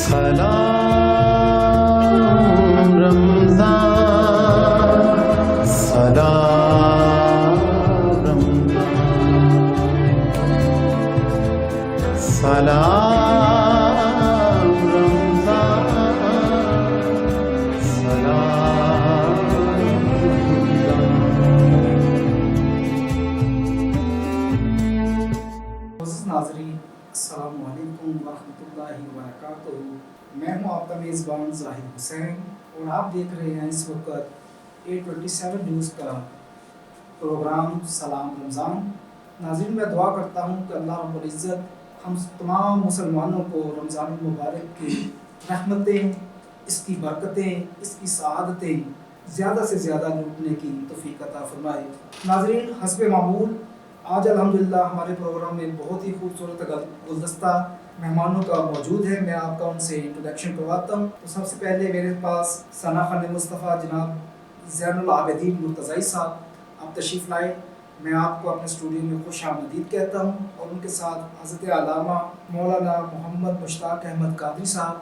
سلام رمضان سلام رمضان سلام رمضان سلام ناظرین السلام علیکم ورحمۃ اللہ وبرکاتہ. میں ہوں آپ کا میزبان ظاہر حسین اور آپ دیکھ رہے ہیں اس وقت 827 نیوز کا پروگرام سلام رمضان. ناظرین میں دعا کرتا ہوں کہ اللہ رب العزت ہم تمام مسلمانوں کو رمضان المبارک کی رحمتیں، اس کی برکتیں، اس کی سعادتیں زیادہ سے زیادہ لوٹنے کی توفیق عطا فرمائے. ناظرین حسب معمول آج الحمدللہ ہمارے پروگرام میں بہت ہی خوبصورت گلدستہ مہمانوں کا موجود ہے. میں آپ کا ان سے انٹروڈکشن کرواتا ہوں. تو سب سے پہلے میرے پاس ثنا خان مصطفیٰ جناب زین العابدین مرتضی صاحب آپ تشریف لائے. میں آپ کو اپنے اسٹوڈیو میں خوش آمدید کہتا ہوں اور ان کے ساتھ حضرت علامہ مولانا محمد مشتاق احمد قادری صاحب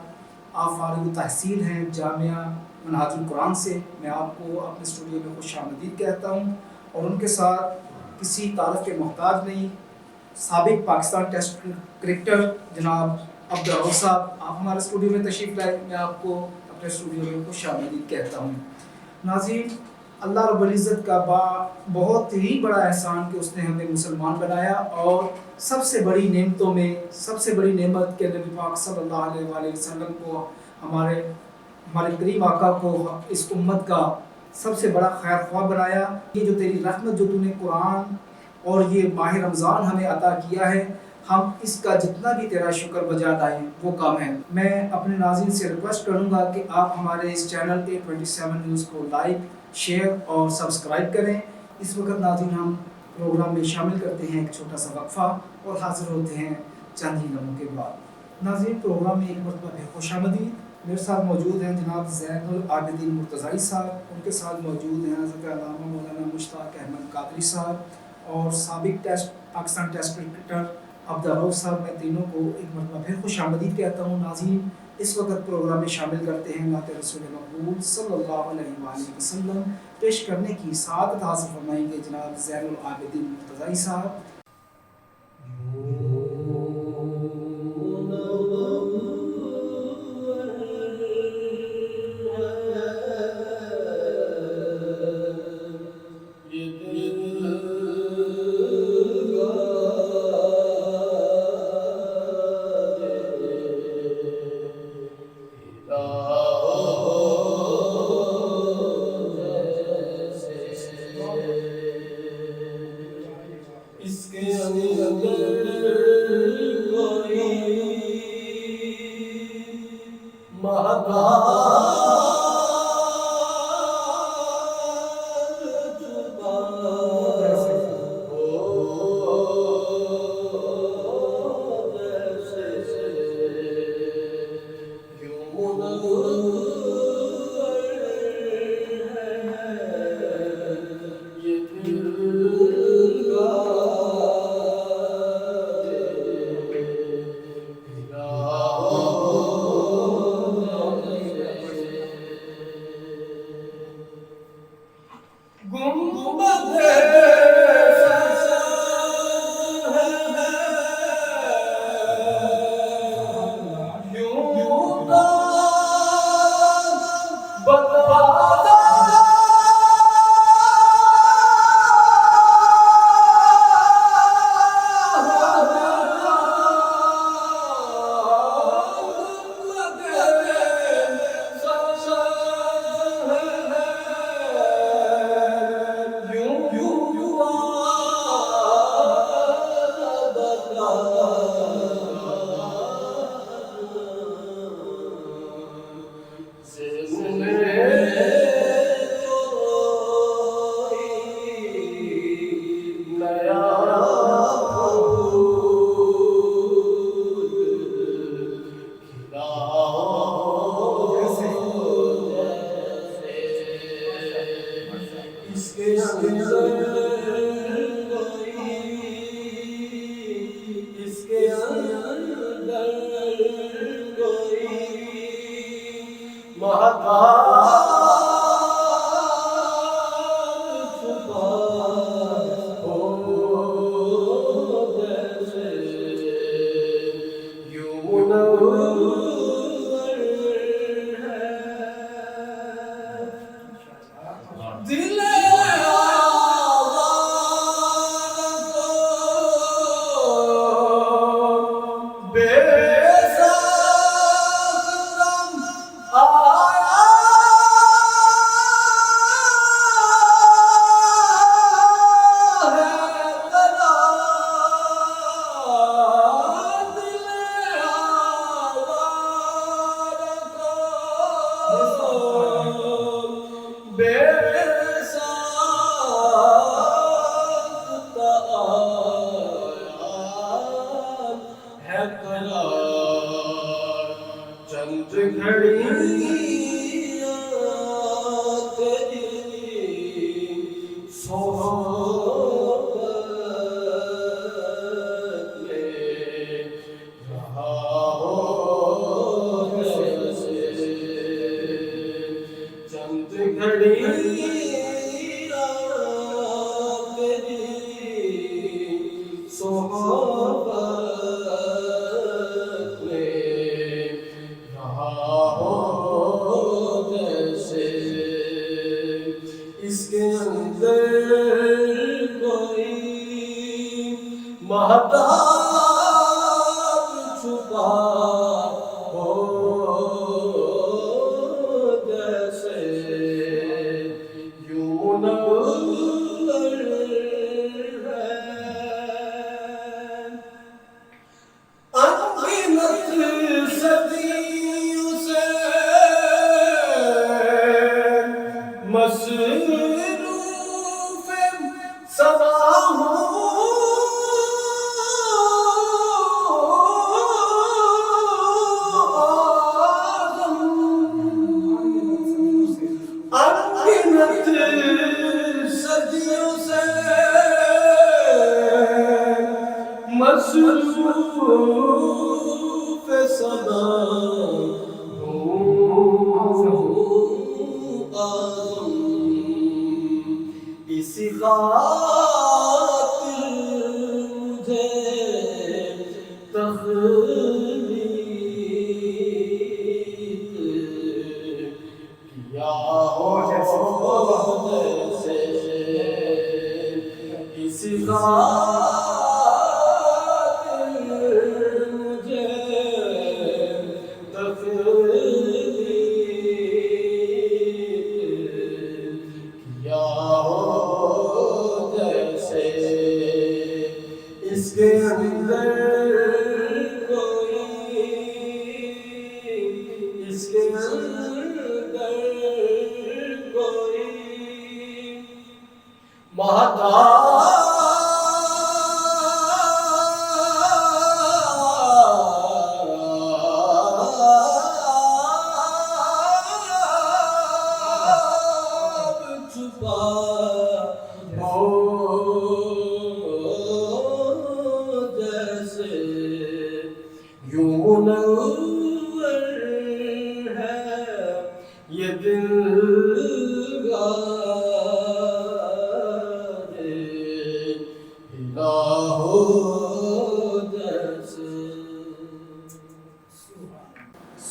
آپ فارغ التحصیل ہیں جامعہ منہاج القرآن سے. میں آپ کو اپنے اسٹوڈیو میں خوش آمدید کہتا ہوں اور ان کے ساتھ کسی تعارف کے محتاج نہیں سابق پاکستان ٹیسٹ کرکٹر جناب عبدالرؤف صاحب آپ ہمارے اسٹوڈیو میں تشریف لائے. میں آپ کو اپنے اسٹوڈیو میں خوش آمدید کہتا ہوں. ناظرین اللہ رب العزت کا بہت ہی بڑا احسان کہ اس نے ہمیں مسلمان بنایا اور سب سے بڑی نعمتوں میں سب سے بڑی نعمت کہ نبی پاک صلی اللہ علیہ وآلہ وسلم کو ہمارے کریم آقا کو اس امت کا سب سے بڑا خیر خواہ بنایا. یہ جو تیری رحمت جو تو نے قرآن اور یہ ماہ رمضان ہمیں عطا کیا ہے ہم اس کا جتنا بھی تیرا شکر بجا لائیں وہ کم ہے. میں اپنے ناظرین سے ریکویسٹ کروں گا کہ آپ ہمارے اس چینل 827 نیوز کو لائک شیئر اور سبسکرائب کریں. اس وقت ناظرین ہم پروگرام میں شامل کرتے ہیں ایک چھوٹا سا وقفہ اور حاضر ہوتے ہیں چند ہی لمحوں کے بعد. ناظرین پروگرام میں ایک مرتبہ پھر خوش آمدید. میرے ساتھ موجود ہیں جناب زین العابدین مرتضی صاحب. ان کے ساتھ موجود ہیں حضرت علامہ مولانا مشتاق احمد قادری صاحب اور سابق پاکستان ٹیسٹ کرکٹر عبدالرؤف صاحب. میں تینوں کو ایک مرتبہ پھر خوش آمدید کہتا ہوں. ناظرین اس وقت پروگرام میں شامل کرتے ہیں نعت رسول مقبول صلی اللہ علیہ وآلہ وسلم. پیش کرنے کی سعادت حاصل فرمائیں گے جناب زین العابدین مرتضی صاحب.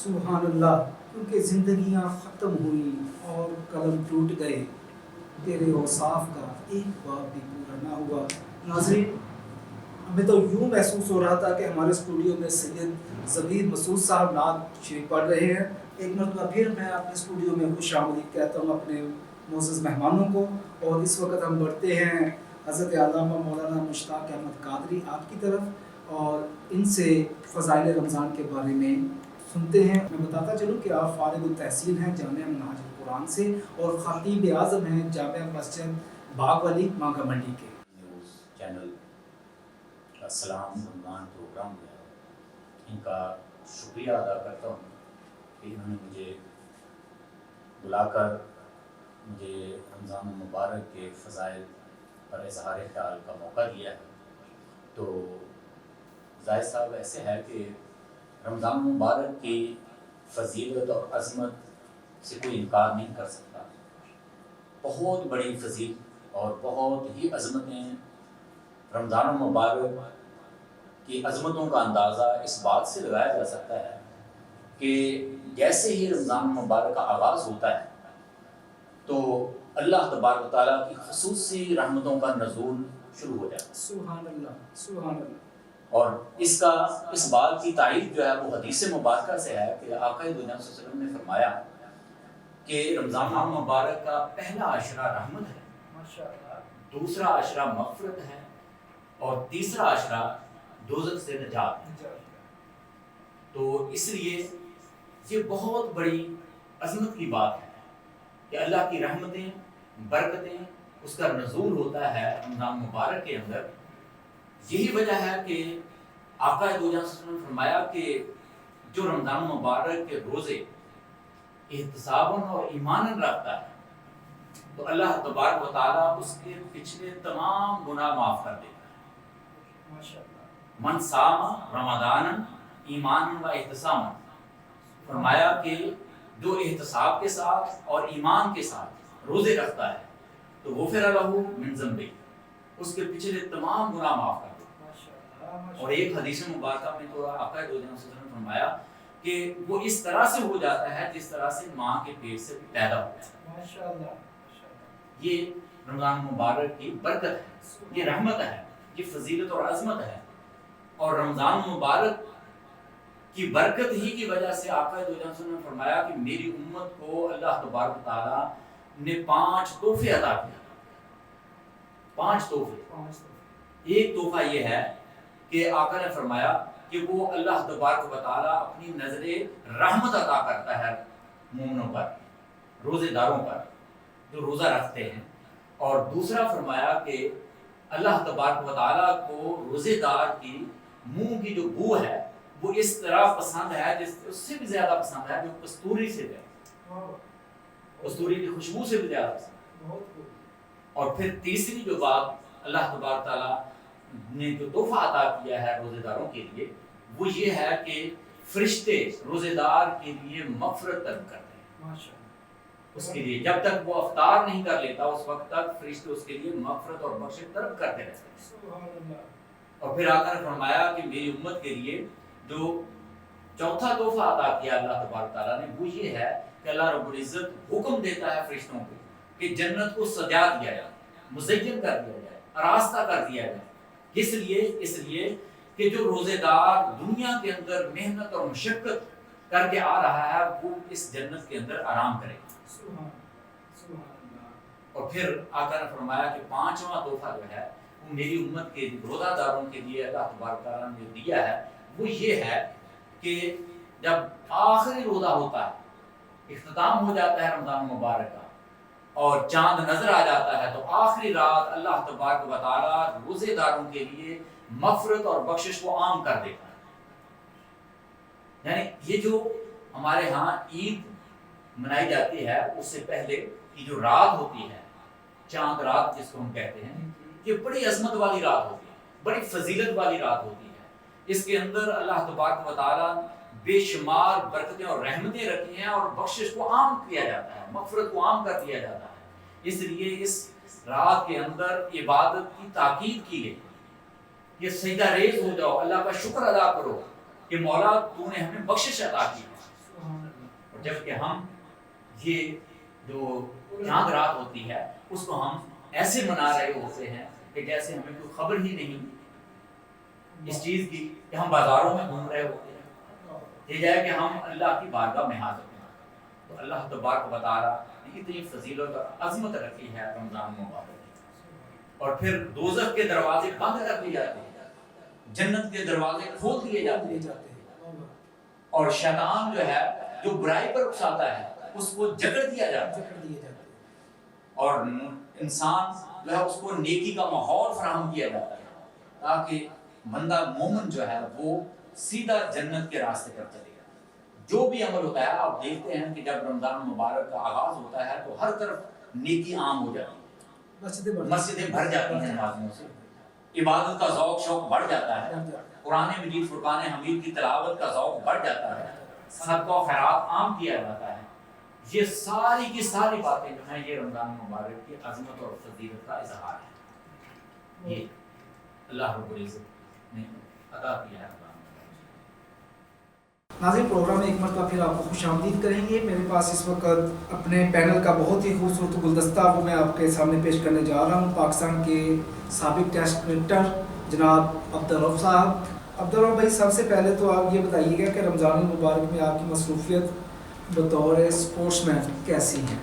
سبحان اللہ. کیونکہ زندگیاں ختم ہوئی اور قلم ٹوٹ گئے، تیرے اوصاف کا ایک باب بھی پورا نہ ہوا. ناظرین، ہمیں تو یوں محسوس ہو رہا تھا کہ ہمارے اسٹوڈیو میں سید زبید مسعود صاحب نعت شریف پڑھ رہے ہیں. ایک مرتبہ پھر میں اپنے اسٹوڈیو میں خوش آمدید کہتا ہوں اپنے معزز مہمانوں کو. اور اس وقت ہم بڑھتے ہیں حضرت علامہ مولانا مشتاق احمد قادری آپ کی طرف، اور ان سے فضائل رمضان کے بارے میں سنتے ہیں. میں بتاتا چلوں کہ آپ فارغ التحصیل ہیں جامعہ منہاج القرآن سے، اور خطیب اعظم ہیں جامعہ مسجد باغ والی مانگا منڈی کے. نیوز چینل کا سلام رمضان پروگرام جو ہے ان کا شکریہ ادا کرتا ہوں کہ انہوں نے مجھے بلا کر مجھے رمضان المبارک کے فضائل پر اظہار خیال کا موقع دیا ہے. تو زاہد صاحب ایسے ہے کہ رمضان المبارک کی فضیلت اور عظمت سے کوئی انکار نہیں کر سکتا۔ بہت بڑی فضیلت اور بہت ہی عظمتیں رمضان المبارک کی عظمتوں کا اندازہ اس بات سے لگایا جا سکتا ہے کہ جیسے ہی رمضان المبارک کا آغاز ہوتا ہے تو اللہ تبارک و تعالیٰ کی خصوصی رحمتوں کا نزول شروع ہو جاتا ہے۔ سبحان اللہ، سبحان اللہ۔ اور اس بات کی تائید جو ہے وہ حدیث مبارکہ سے ہے کہ آقا دو جہاں صلی اللہ علیہ وسلم نے فرمایا کہ رمضان المبارک کا پہلا عشرہ رحمت ہے، ماشاءاللہ، دوسرا عشرہ مغفرت ہے اور تیسرا عشرہ دوزخ سے نجات ہے۔ تو اس لیے یہ بہت بڑی عظمت کی بات ہے کہ اللہ کی رحمتیں، برکتیں، اس کا نزول ہوتا ہے رمضان مبارک کے اندر۔ یہی وجہ ہے کہ آقا دو جہاں صلی اللہ علیہ وسلم نے فرمایا کہ جو رمضان مبارک کے روزے احتساباً اور ایماناً رکھتا ہے تو اللہ تبارک و تعالیٰ اس کے پچھلے تمام گناہ معاف کر دیتا ہے۔ ماشاءاللہ، من صام رمضان ایمانا و احتسابا، فرمایا کہ جو احتساب کے ساتھ اور ایمان کے ساتھ روزے رکھتا ہے تو غفر لہ من ذنبہ، اس کے پچھلے تمام گناہ معاف کر دیتا ہے۔ اور ایک حدیث مبارکہ میں تو آقا دو جہاں صلی اللہ علیہ وسلم نے فرمایا کہ وہ اس طرح سے ہو جاتا ہے جس طرح سے ماں کے پیٹ سے پیدا ہو جاتا ہے۔ ماشاءاللہ، یہ رمضان مبارک کی برکت ہے، یہ رحمت ہے، یہ فضیلت اور عظمت ہے۔ اور رمضان مبارک کی برکت ہی کی وجہ سے آقا دو جہاں صلی اللہ علیہ وسلم نے فرمایا کہ میری امت کو اللہ تبارک و تعالیٰ نے 5 تحفے عطا کیے، 5 تحفے۔ ایک تحفہ یہ ہے کہ آقا نے فرمایا کہ وہ اللہ تبارک و تعالیٰ اپنی نظر رحمت عطا کرتا ہے مومنوں پر، روزے داروں پر جو روزہ رکھتے ہیں۔ اور دوسرا فرمایا کہ اللہ تبارک و تعالیٰ کو روزے دار کی منہ کی جو بو ہے وہ اس طرح پسند ہے، اس سے بھی زیادہ پسند ہے جو کستوری سے ہے، کستوری کی خوشبو سے بھی زیادہ پسند ہے۔ اور پھر تیسری جو بات اللہ تبارک تعالیٰ نے جو تحفہ عطا کیا ہے روزے داروں کے لیے وہ یہ ہے کہ فرشتے روزے دار کے لیے مغفرت طلب کرتے ہیں۔ اس کے لیے جب تک وہ افطار نہیں کر لیتا اس وقت تک فرشتے اس کے لیے مغفرت اور بخشش طلب کرتے رہتے ہیں۔ اور پھر آقا نے فرمایا کہ میری امت کے لیے جو چوتھا تحفہ عطا کیا اللہ تبارک تعالیٰ نے وہ یہ ہے کہ اللہ رب العزت حکم دیتا ہے فرشتوں کو کہ جنت کو سجا دیا جائے، مزین کر دیا جائے، آراستہ کر دیا جائے۔ اس لیے کہ جو روزے دار دنیا کے اندر محنت اور مشقت کر کے آ رہا ہے وہ اس جنت کے اندر آرام کرے گا۔ اور پھر آقا نے فرمایا کہ 5واں تحفہ جو ہے وہ میری امت کے روزہ داروں کے لیے اللہ تبارک تعالیٰ نے جو دیا ہے وہ یہ ہے کہ جب آخری روزہ ہوتا ہے، اختتام ہو جاتا ہے رمضان مبارک کا اور چاند نظر آ جاتا ہے تو آخری رات اللہ تبارک و تعالیٰ روزے داروں کے لیے مغفرت اور بخشش کو عام کر دیتا ہے۔ یعنی یہ جو ہمارے ہاں عید منائی جاتی ہے اس سے پہلے کی جو رات ہوتی ہے، چاند رات جس کو ہم کہتے ہیں، یہ بڑی عظمت والی رات ہوتی ہے، بڑی فضیلت والی رات ہوتی ہے۔ اس کے اندر اللہ تبارک و تعالیٰ بے شمار برکتیں اور رحمتیں رکھی ہیں اور بخشش کو عام کیا جاتا ہے، مغفرت کو عام کر دیا جاتا ہے۔ اس لیے اس رات کے اندر عبادت کی تاکید کی گئی، یہ سجدہ ریز ہو جاؤ، اللہ کا شکر ادا کرو کہ مولا تو نے ہمیں بخشش عطا کی ہے۔ اور جب کہ ہم یہ جو چاند رات ہوتی ہے اس کو ہم ایسے منا رہے ہوتے ہیں کہ جیسے ہمیں کوئی خبر ہی نہیں اس چیز کی کہ ہم بازاروں میں گھوم رہے ہوتے ہیں، یہ جائے کہ ہم اللہ کی بارگاہ میں حاضر ہیں۔ تو اللہ تبارک و تعالیٰ نے اتنی فضیلت اور عظمت رکھی ہے رمضان مبارک۔ اور پھر دوزخ کے دروازے بند کر دیے جاتے ہیں، جنت کے دروازے کھول دیے جاتے ہیں، اور شیطان جو ہے جو برائی پر اکساتا ہے اس کو جکڑ دیا جاتا ہے، اور انسان جو ہے اس کو نیکی کا ماحول فراہم کیا جاتا ہے تاکہ بندہ مومن جو ہے وہ سیدھا جنت کے راستے پر چلے گا۔ جو بھی عمل ہوتا ہے آپ دیکھتے ہیں کہ جب رمضان مبارک کا آغاز ہوتا ہے تو ہر طرف نیکی عام ہو جاتی ہے، مسجدیں بھر جاتی ہیں نمازوں سے، عبادت کا ذوق شوق بڑھ جاتا ہے، قرآن مجید فرقان حمید کی تلاوت کا ذوق بڑھ جاتا ہے، صدقہ و خیرات عام کیا جاتا ہے۔ یہ ساری کی ساری باتیں جو ہیں یہ رمضان مبارک کی عظمت اور فضیلت کا اظہار ہے. یہ اللہ رب العزت نے عطا کیا ہے. ناظرین پروگرام میں ایک مرتبہ پھر آپ کو خوش آمدید کریں گے. میرے پاس اس وقت اپنے پینل کا بہت ہی خوبصورت گلدستہ وہ میں آپ کے سامنے پیش کرنے جا رہا ہوں. پاکستان کے سابق ٹیسٹ کرکٹر جناب عبدالرؤف صاحب. عبدالرؤف بھائی سب سے پہلے تو آپ یہ بتائیے گا کہ رمضان المبارک میں آپ کی مصروفیت بطور اسپورٹس مین کیسی ہیں؟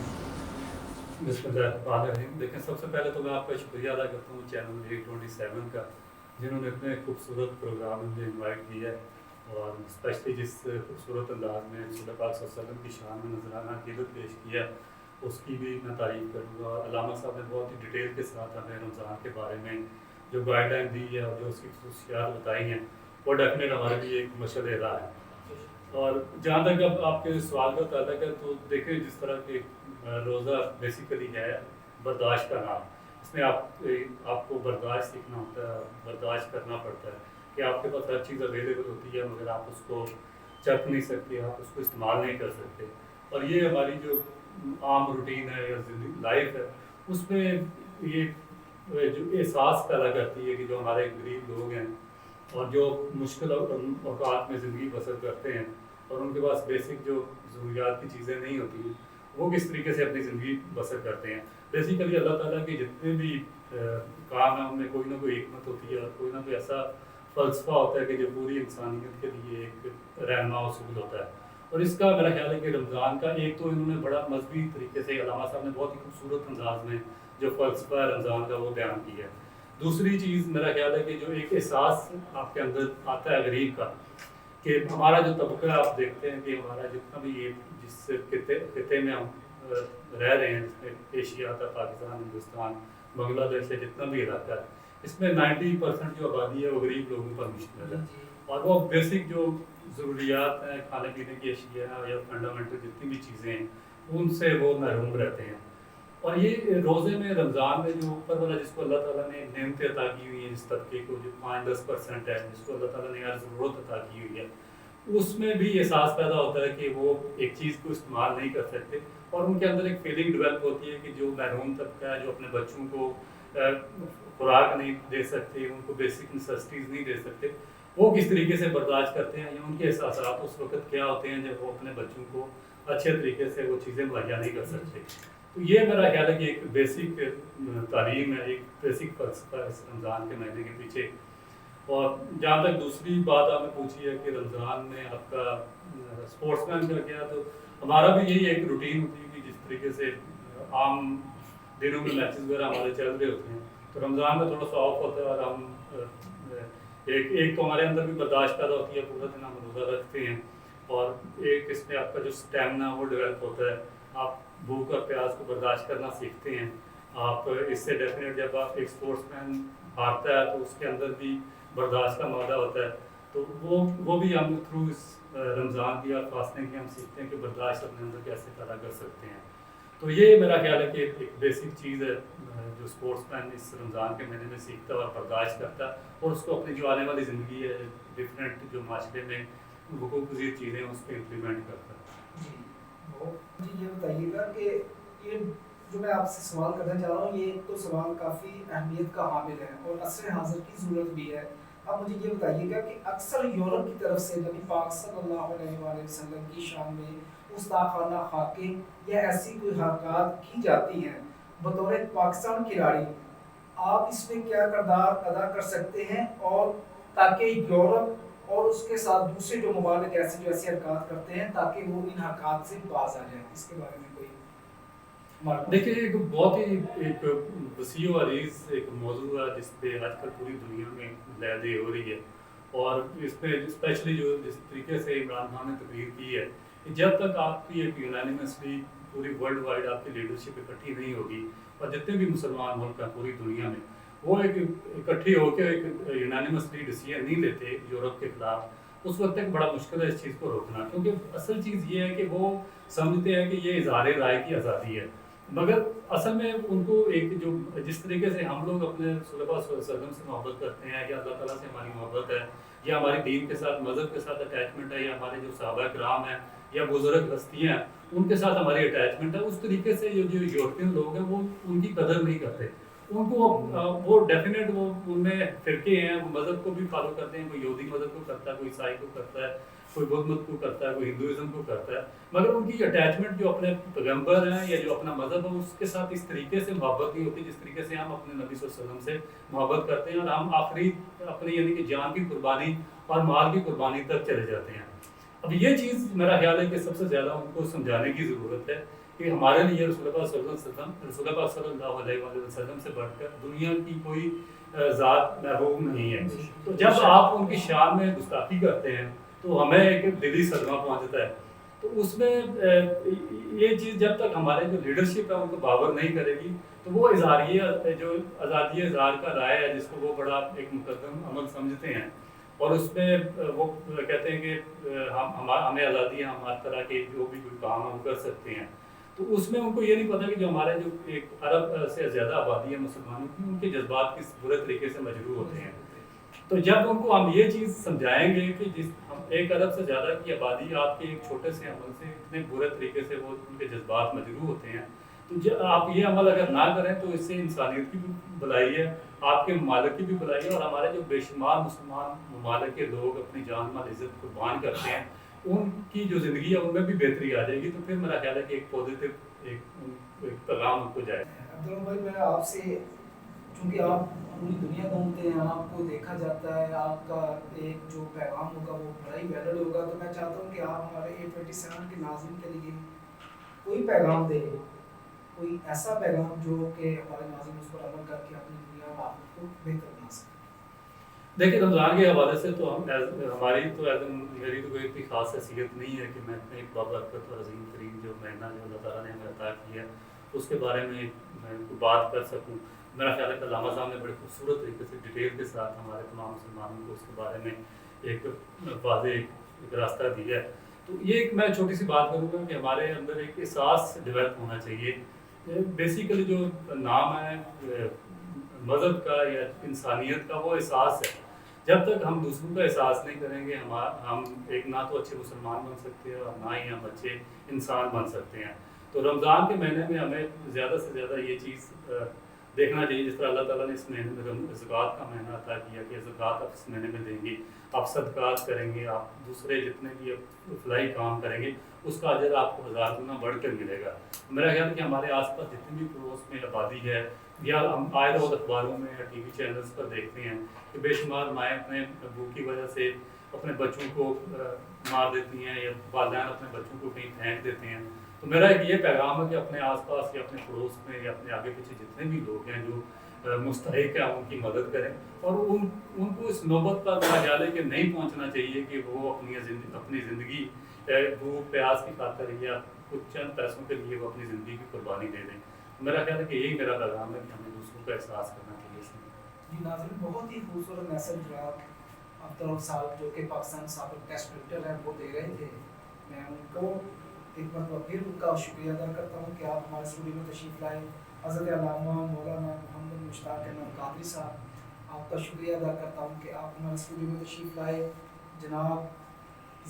بسم اللہ الرحمن الرحیم. دیکھیں سب سے پہلے تو میں آپ کا شکریہ ادا کرتا ہوں چینل 827 کا، جنہوں نے اتنے خوبصورت پروگرام مجھے انوائٹ کیا ہے، اور اسپیشلی جس خوبصورت انداز میں رسول پاک صلی اللہ علیہ وسلم کی شان میں نذرانہ عقیدت پیش کیا اس کی بھی میں تعریف کروں گا. اور علامہ صاحب نے بہت ہی ڈیٹیل کے ساتھ ہمیں رمضان کے بارے میں جو گائیڈ لائن دی ہے اور جو اس کی خصوصیات بتائی ہیں وہ ڈیفینیٹ ہمارے لیے ایک مشعل راہ ہے. اور جہاں تک اب آپ کے سوال کا تعلق ہے تو دیکھیں جس طرح کے روزہ بیسیکلی ہے برداشت کا نام. اس میں آپ کو برداشت سیکھنا ہوتا ہے، برداشت کرنا پڑتا ہے کہ آپ کے پاس ہر چیز اویلیبل ہوتی ہے مگر آپ اس کو چکھ نہیں سکتے، آپ اس کو استعمال نہیں کر سکتے. اور یہ ہماری جو عام روٹین ہے یا زندگی لائف ہے اس میں یہ جو احساس پیدا کرتی ہے کہ جو ہمارے غریب لوگ ہیں اور جو مشکل اوقات میں زندگی بسر کرتے ہیں اور ان کے پاس بیسک جو ضروریات کی چیزیں نہیں ہوتی ہیں وہ کس طریقے سے اپنی زندگی بسر کرتے ہیں. بیسیکلی اللہ تعالیٰ کے جتنے بھی کام ہیں ان میں کوئی نہ کوئی حکمت ہوتی ہے اور کوئی نہ کوئی ایسا فلسفہ ہوتا ہے کہ جو پوری انسانیت کے لیے ایک رہنما اصول ہوتا ہے. اور اس کا میرا خیال ہے کہ رمضان کا ایک تو انہوں نے بڑا مذہبی طریقے سے علامہ صاحب نے بہت ہی خوبصورت انداز میں جو فلسفہ ہے رمضان کا وہ بیان کیا ہے. دوسری چیز میرا خیال ہے کہ جو ایک احساس آپ کے اندر آتا ہے غریب کا کہ ہمارا جو طبقہ آپ دیکھتے ہیں کہ ہمارا جتنا بھی یہ جس خطے میں ہم رہ رہے ہیں، جس میں ایشیا تھا، پاکستان، ہندوستان، بنگلہ دیش ہے، جتنا بھی علاقہ ہے اس میں 90% جو آبادی ہے وہ غریب لوگوں پر مشتمل ہے. اور وہ بیسک جو ضروریات ہیں کھانے پینے کی اشیاء یا فنڈامنٹل جتنی بھی چیزیں ہیں ان سے وہ محروم رہتے ہیں. اور یہ روزے میں رمضان میں جو اوپر والا جس کو اللہ تعالیٰ نے نعمتیں عطا کی ہوئی ہیں جس طبقے کو جو 5-10% ہے جس کو اللہ تعالیٰ نے ہر ضرورت عطا کی ہوئی ہے اس میں بھی احساس پیدا ہوتا ہے کہ وہ ایک چیز کو استعمال نہیں کر سکتے اور ان کے اندر ایک فیلنگ ڈیولپ ہوتی ہے کہ جو محروم طبقہ ہے جو اپنے بچوں کو خوراک نہیں دے سکتے، ان کو بیسک نیسیسٹیز نہیں دے سکتے، وہ کس طریقے سے برداشت کرتے ہیں یا ان کے احساسات اس وقت کیا ہوتے ہیں جب وہ اپنے بچوں کو اچھے طریقے سے وہ چیزیں مہیا نہیں کر سکتے. تو یہ میرا خیال ہے کہ ایک بیسک تعلیم ہے، ایک بیسک فلسفہ ہے اس رمضان کے مہینے کے پیچھے. اور جہاں تک دوسری بات آپ نے پوچھی ہے کہ رمضان میں آپ کا اسپورٹس مین کا کیا، تو ہمارا بھی یہی ایک روٹین ہوتی ہے کہ جس طریقے سے عام دنوں میں میچز وغیرہ ہمارے چل رہے ہوتے ہیں تو رمضان میں تھوڑا سا آف ہوتا ہے اور ہم ایک تو ہمارے اندر بھی برداشت پیدا ہوتی ہے، پورا دن ہم روزہ رکھتے ہیں اور ایک اس میں آپ کا جو اسٹیمنا وہ ڈیولپ ہوتا ہے، آپ بھوک اور پیاس کو برداشت کرنا سیکھتے ہیں. آپ اس سے ڈیفینیٹ جب آپ ایک اسپورٹس مین ہارتا ہے تو اس کے اندر بھی برداشت کا مادہ ہوتا ہے، تو وہ بھی ہم تھرو اس رمضان کی اور فاسٹنگ کی ہم سیکھتے ہیں کہ برداشت اپنے اندر کیسے پیدا کر سکتے ہیں. تو یہ میرا خیال ہے کہ ایک بیسک چیز ہے جو اسپورٹس مین اس رمضان کے مہینے میں سیکھتا ہے اور برداشت کرتا ہے اور اس کو اپنی جو آنے والی زندگی ہے ڈفرینٹ جو معاشرے میں حقوق پذیر چیزیں ہیں اس کو امپلیمنٹ کرتا ہے. جی یہ بتائیے گا کہ یہ جو میں آپ سے سوال کرنا چاہ رہا ہوں یہ تو سوال کافی اہمیت کا حامل ہے اور عصر حاضر کی ضرورت بھی ہے. اب مجھے یہ بتائیے گا کہ اکثر یورپ کی طرف سے نبی پاک صلی اللہ علیہ وآلہ وسلم کی شان میں گستاخانہ خاکیں یا ایسی کوئی حرکات کی جاتی ہیں، بطور پاکستان کھلاڑی آپ اس میں کیا کردار ادا کر سکتے ہیں اور تاکہ یورپ اور اس کے ساتھ دوسرے جو ممالک ایسی حرکات کرتے ہیں تاکہ وہ ان حرکات سے باز آ جائیں، اس کے بارے میں کوئی دیکھیے ایک بہت ہی ایک وسیع و عریض ایک موضوع ہے جس پہ آج کل پوری دنیا میں لہدے ہو رہی ہے. اور اس پہ اسپیشلی جو جس طریقے سے عمران خان نے تقریر کی ہے کہ جب تک آپ کی ایک یونانیمسلی پوری ورلڈ وائڈ آپ کی لیڈرشپ اکٹھی نہیں ہوگی اور جتنے بھی مسلمان ملک ہیں پوری دنیا میں وہ ایک اکٹھی ہو کے ایک یونانیمسلی ڈیسیژن نہیں لیتے یورپ کے خلاف، اس وقت تک بڑا مشکل ہے اس چیز کو روکنا. کیونکہ اصل چیز یہ ہے کہ وہ سمجھتے ہیں کہ یہ اظہار رائے کی آزادی ہے، مگر اصل میں ان کو ایک جو جس طریقے سے ہم لوگ اپنے رسول اللہ صلی اللہ علیہ وسلم سے محبت کرتے ہیں یا اللہ تعالیٰ سے ہماری محبت ہے یا ہماری دین کے ساتھ مذہب کے ساتھ اٹیچمنٹ ہے، یا ہمارے جو صحابہ کرام ہیں یا بزرگ ہستیاں ہیں ان کے ساتھ ہماری اٹیچمنٹ ہے، اس طریقے سے جو یورپین لوگ ہیں وہ ان کی قدر نہیں کرتے. ان کو وہ ڈیفینیٹ وہ ان میں فرقے ہیں، وہ مذہب کو بھی فالو کرتے ہیں، کوئی یہودی مذہب کو کرتا ہے، کوئی عیسائی کو کرتا ہے، کوئی بدھ مت کو کرتا ہے، کوئی ہندوازم کو کرتا ہے، مگر ان کی اٹیچمنٹ جو اپنے پیغمبر ہیں یا جو اپنا مذہب ہے اس کے ساتھ اس طریقے سے محبت نہیں ہوتی جس طریقے سے ہم اپنے نبی صلی اللہ علیہ وسلم سے محبت کرتے ہیں، اور ہم آخری اپنی یعنی کہ جان کی قربانی اور مال کی قربانی تک چلے جاتے ہیں. اب یہ چیز میرا خیال ہے کہ سب سے زیادہ ان کو سمجھانے کی ضرورت ہے کہ ہمارے لیے رسول اللہ صلی اللہ علیہ وسلم سے بڑھ کر دنیا کی کوئی ذات محبوب نہیں ہے. تو جب آپ ان کی شان میں گستاخی کرتے ہیں تو ہمیں ایک دلی صدمہ پہنچتا ہے. تو اس میں یہ چیز جب تک ہمارے جو لیڈرشپ ہے ان کو باور نہیں کرے گی تو وہ اظہاریہ جو آزادی اظہار کا رائے ہے جس کو وہ بڑا ایک مقدم عمل سمجھتے ہیں، اور اس میں وہ کہتے ہیں کہ ہمیں آزادی ہے، ہم ہر طرح کے جو بھی کوئی کام ہم کر سکتے ہیں. تو اس میں ان کو یہ نہیں پتا کہ جو ہمارے جو ایک ارب سے زیادہ آبادی ہے مسلمانوں کی، ان کے جذبات کس برے طریقے سے مجروح ہوتے ہیں. تو جب ان کو ہم یہ چیز سمجھائیں گے کہ جس ہم 1 ارب سے زیادہ کی آبادی آپ کے ایک چھوٹے سے عمل سے اتنے برے طریقے سے وہ ان کے جذبات مجروح ہوتے ہیں، تو آپ یہ عمل اگر نہ کریں تو اس سے انسانیت کی بھی بھلائی ہے، آپ کے ممالک کی بھی بھلائی ہے، اور ہمارے جو بے شمار مسلمان ممالک کے لوگ اپنی جان مال عزت قربان کرتے ہیں ان کی جو زندگی ہے ان میں بھی بہتری آ جائے گی. تو پھر میرا خیال ہے کہ ایک پازیٹیو ایک پیغام ان کو جائے. عبدالرحمن بھائی میں آپ سے، چونکہ آپ پوری دنیا گھومتے ہیں، آپ کو دیکھا جاتا ہے، آپ کا ایک جو پیغام ہوگا وہ بڑا ہی ویلڈ ہوگا، تو میں چاہتا ہوں کہ آپ ہمارے 827 کے ناظرین کے لیے کوئی پیغام دیں، کوئی ایسا پیغام جو کہ ہمارے ناظرین اس پر عمل کر کے اپنی دنیا اور آخرت کو بہتر بنا سکیں. دیکھیں رمضان کے حوالے سے تو ہماری تو میری تو کوئی اتنی خاص حیثیت نہیں ہے کہ میں اتنے ایک بابرکت اور عظیم ترین جو مہینہ جو اللہ تعالیٰ نے ہمیں عطا کیا ہے اس کے بارے میں بات کر سکوں. میرا خیال ہے کہ علامہ صاحب نے بڑے خوبصورت طریقے سے ڈیٹیل کے ساتھ ہمارے تمام مسلمانوں کو اس کے بارے میں ایک واضح ایک راستہ دیا ہے. تو یہ ایک میں چھوٹی سی بات کروں گا کہ ہمارے اندر ایک احساس ڈیولپ ہونا چاہیے. بیسیکلی جو نام ہے مذہب کا یا انسانیت کا وہ احساس ہے. جب تک ہم دوسروں کا احساس نہیں کریں گے ہم ایک نہ تو اچھے مسلمان بن سکتے ہیں اور نہ ہی ہم اچھے انسان بن سکتے ہیں. تو رمضان کے مہینے میں ہمیں زیادہ سے زیادہ یہ چیز دیکھنا چاہیے جس طرح اللہ تعالیٰ نے اس مہینے میں زکوٰۃ کا مہینہ عطا کیا کہ زکوٰۃ آپ اس مہینے میں دیں گے، آپ صدقات کریں گے، آپ دوسرے جتنے بھی فلاحی کام کریں گے اس کا اجر آپ کو 1000 گنا بڑھ کر ملے گا. میرا خیال ہے کہ ہمارے آس پاس جتنی بھی پڑوس میں آبادی ہے یا ہم آئے روز اخباروں میں یا ٹی وی چینلز پر دیکھتے ہیں کہ بے شمار مائیں اپنے ابو کی وجہ سے اپنے بچوں کو مار دیتی ہیں یا والدین اپنے بچوں کو کہیں پھینک دیتے ہیں. تو میرا ایک یہ پیغام ہے کہ اپنے آس پاس یا اپنے پڑوس میں یا اپنے آگے پیچھے جتنے بھی لوگ ہیں جو مستحق ہیں ان کی مدد کریں، اور ان کو اس نوبت پر خیال ہے کہ نہیں پہنچنا چاہیے کہ وہ اپنی زندگی بھوک پیاس کی خاطر یا کچھ چند پیسوں کے لیے وہ اپنی زندگی کی قربانی دے دیں. میرا خیال ہے کہ یہی میرا پیغام ہے کہ ہمیں دوسروں کا احساس کرنا چاہیے اس میں. جی ناظرین، بہت ہی خوبصورت میسج جو آپ عبدالرحمن صاحب جو کہ پاکستان سابق ٹیسٹ کرکٹر ہیں وہ دے رہے تھے. میں ان کو ایک مرتبہ پھر ان کا شکریہ ادا کرتا ہوں کہ آپ ہمارے اسٹوڈیو میں تشریف لائے. حضرت علامہ مولانا محمد مشتاق احمد قادری صاحب، آپ کا شکریہ ادا کرتا ہوں کہ آپ ہمارے اسٹوڈیو میں تشریف لائے. جناب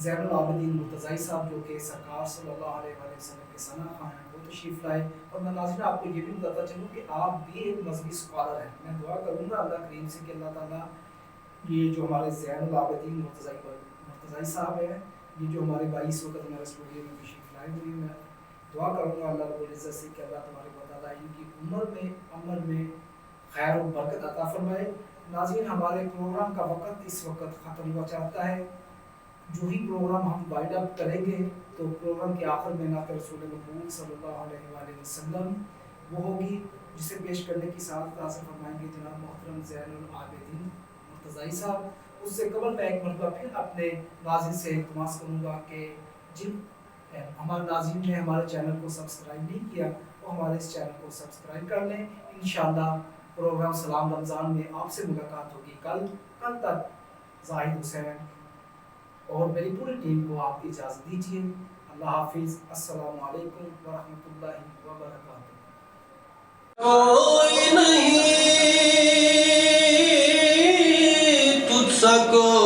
زین العابدین مرتضی صاحب جو کہ سرکار صلی اللہ علیہ وآلہ وسلم کے ثنا خواہ ہیں وہ تشریف لائے. اور میں ناظرین آپ کو یہ بھی بتاتا چلوں کہ آپ بھی ایک مذہبی اسکالر ہیں. میں دعا کروں گا اللہ کریم سے کہ اللہ تعالیٰ یہ جو ہمارے زین العابدین مرتضی صاحب ہیں، یہ جو ہمارے 22 وقت ہمارے اسٹوڈیو میں تشریف لائے ہوئے، میں دعا کروں گا اللہ رب العزت سے کہ اللہ تبارک و تعالیٰ ان کی عمر میں خیر و برکت عطا فرمائے. ناظرین ہمارے پروگرام کا وقت اس وقت ختم ہوا چاہتا ہے. جو ہی پروگرام ہم وائنڈ اپ کریں گے تو پروگرام کے آخر میں نعت رسول مقبول صلی اللہ علیہ وآلہ وسلم وہ ہوگی جسے پیش کرنے کی سعادت حاصل فرمائیں گے جناب محترم زین العابدین مرتضی صاحب. اس سے قبل میں ایک مرتبہ پھر اپنے ناظرین سے التماس کروں گا کہ جن ہمارے ناظرین نے ہمارے چینل کو سبسکرائب نہیں کیا وہ ہمارے اس چینل کو سبسکرائب کر لیں. انشاءاللہ پروگرام سلام رمضان میں آپ سے ملاقات ہوگی کل تک زاہد حسین اور میری پوری ٹیم کو آپ اجازت دیجیے. اللہ حافظ. السلام علیکم ورحمۃ اللہ وبرکاتہ. کوئی نہیں تجھ سا کوئی